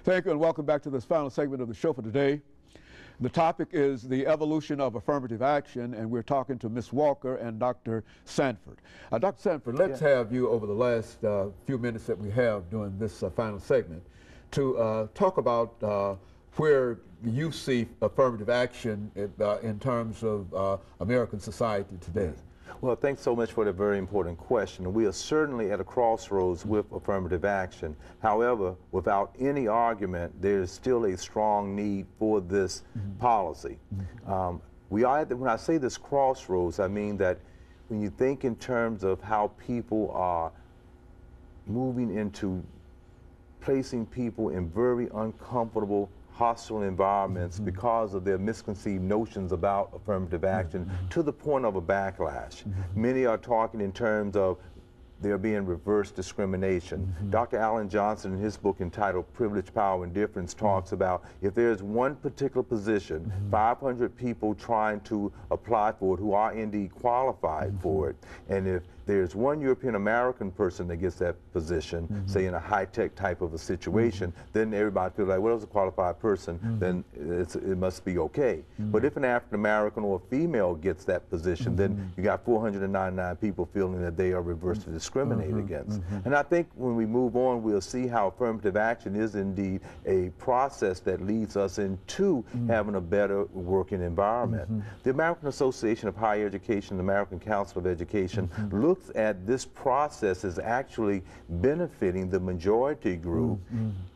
Thank you and welcome back to this final segment of the show for today. The topic is the evolution of affirmative action, and we're talking to Ms. Walker and Dr. Sanford. Dr. Sanford, let's have you over the last few minutes that we have during this final segment to talk about where you see affirmative action in terms of American society today. Well, thanks so much for the very important question. We are certainly at a crossroads with affirmative action. However, without any argument, there is still a strong need for this policy. We are when I say this crossroads, I mean that when you think in terms of how people are moving into placing people in very uncomfortable, hostile environments because of their misconceived notions about affirmative action to the point of a backlash. Many are talking in terms of there being reverse discrimination. Dr. Alan Johnson, in his book entitled Privilege, Power, and Difference, talks about if there's one particular position, 500 people trying to apply for it who are indeed qualified for it, and if there's one European American person that gets that position, say in a high-tech type of a situation, then everybody feels like, well, it's a qualified person, then it must be okay. But if an African American or a female gets that position, then you got 499 people feeling that they are reversely discriminated against. And I think when we move on, we'll see how affirmative action is indeed a process that leads us into having a better working environment. The American Association of Higher Education, the American Council of Education, looks at this process as actually benefiting the majority group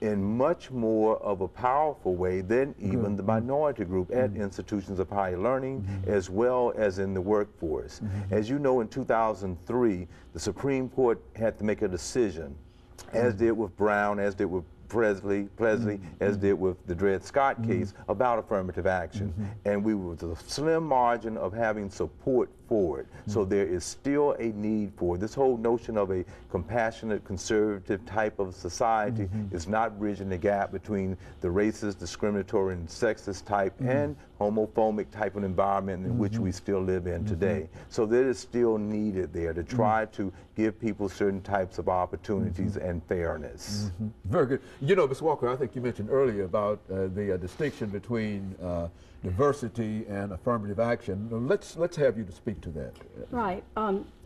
in much more of a powerful way than even the minority group at institutions of higher learning as well as in the workforce. As you know, in 2003, the Supreme Court had to make a decision, as did with Brown, as did with Presley, as did with the Dred Scott case, about affirmative action. And we were with a slim margin of having support for it. So there is still a need for it. This whole notion of a compassionate, conservative type of society is not bridging the gap between the racist, discriminatory, and sexist type and homophobic type of environment in which we still live in today. So there is still needed there to try to give people certain types of opportunities and fairness. Very good. You know, Ms. Walker, I think you mentioned earlier about the distinction between diversity and affirmative action. Let's have you to speak to that. Right.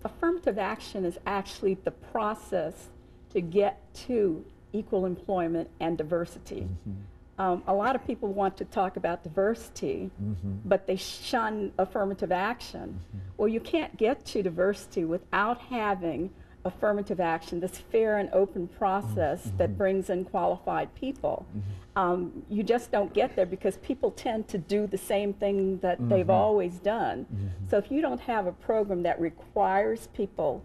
Affirmative action is actually the process to get to equal employment and diversity. A lot of people want to talk about diversity, but they shun affirmative action. Well, you can't get to diversity without having affirmative action, this fair and open process that brings in qualified people. You just don't get there because people tend to do the same thing that they've always done. So if you don't have a program that requires people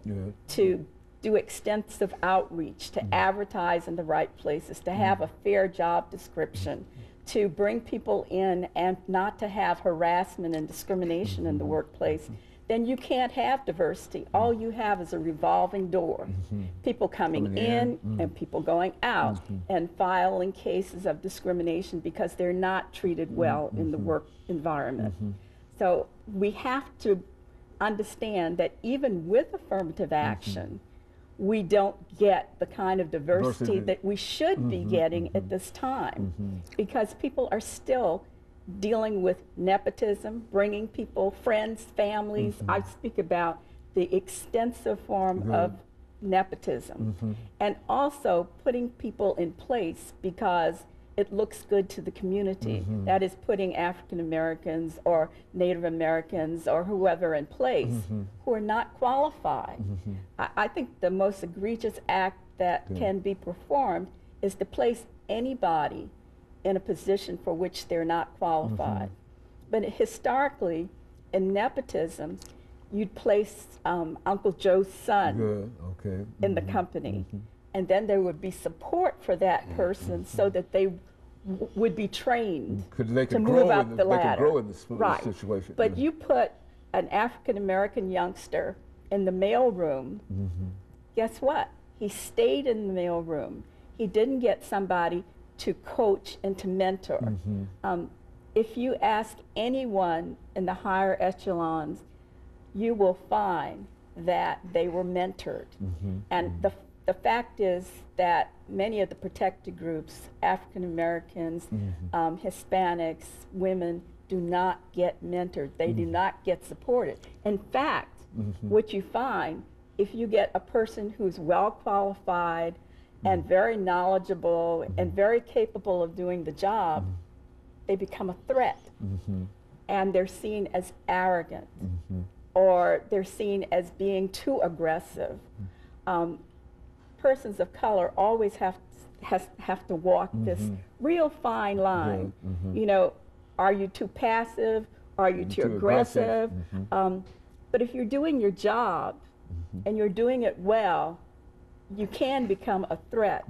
to do extensive outreach, to advertise in the right places, to have a fair job description, to bring people in and not to have harassment and discrimination in the workplace, then you can't have diversity. All you have is a revolving door. People coming in and people going out and filing cases of discrimination because they're not treated well in the work environment. So we have to understand that even with affirmative action, we don't get the kind of diversity that we should be getting at this time because people are still dealing with nepotism, bringing people, friends, families. I speak about the extensive form of nepotism and also putting people in place because it looks good to the community. That is putting African Americans or Native Americans or whoever in place who are not qualified. I think the most egregious act that can be performed is to place anybody in a position for which they're not qualified. But historically, in nepotism, you'd place Uncle Joe's son in the company. And then there would be support for that person so that they would be trained to move up the ladder. They could grow in this situation. But you put an African-American youngster in the mailroom, guess what? He stayed in the mailroom. He didn't get somebody to coach and to mentor. If you ask anyone in the higher echelons, you will find that they were mentored. And the fact is that many of the protected groups, African Americans, Hispanics, women, do not get mentored. They do not get supported. In fact, what you find, if you get a person who's well qualified and very knowledgeable and very capable of doing the job, they become a threat. And they're seen as arrogant, or they're seen as being too aggressive. Persons of color always have to walk this real fine line. You know, are you too passive? Are you too aggressive? But if you're doing your job and you're doing it well, you can become a threat.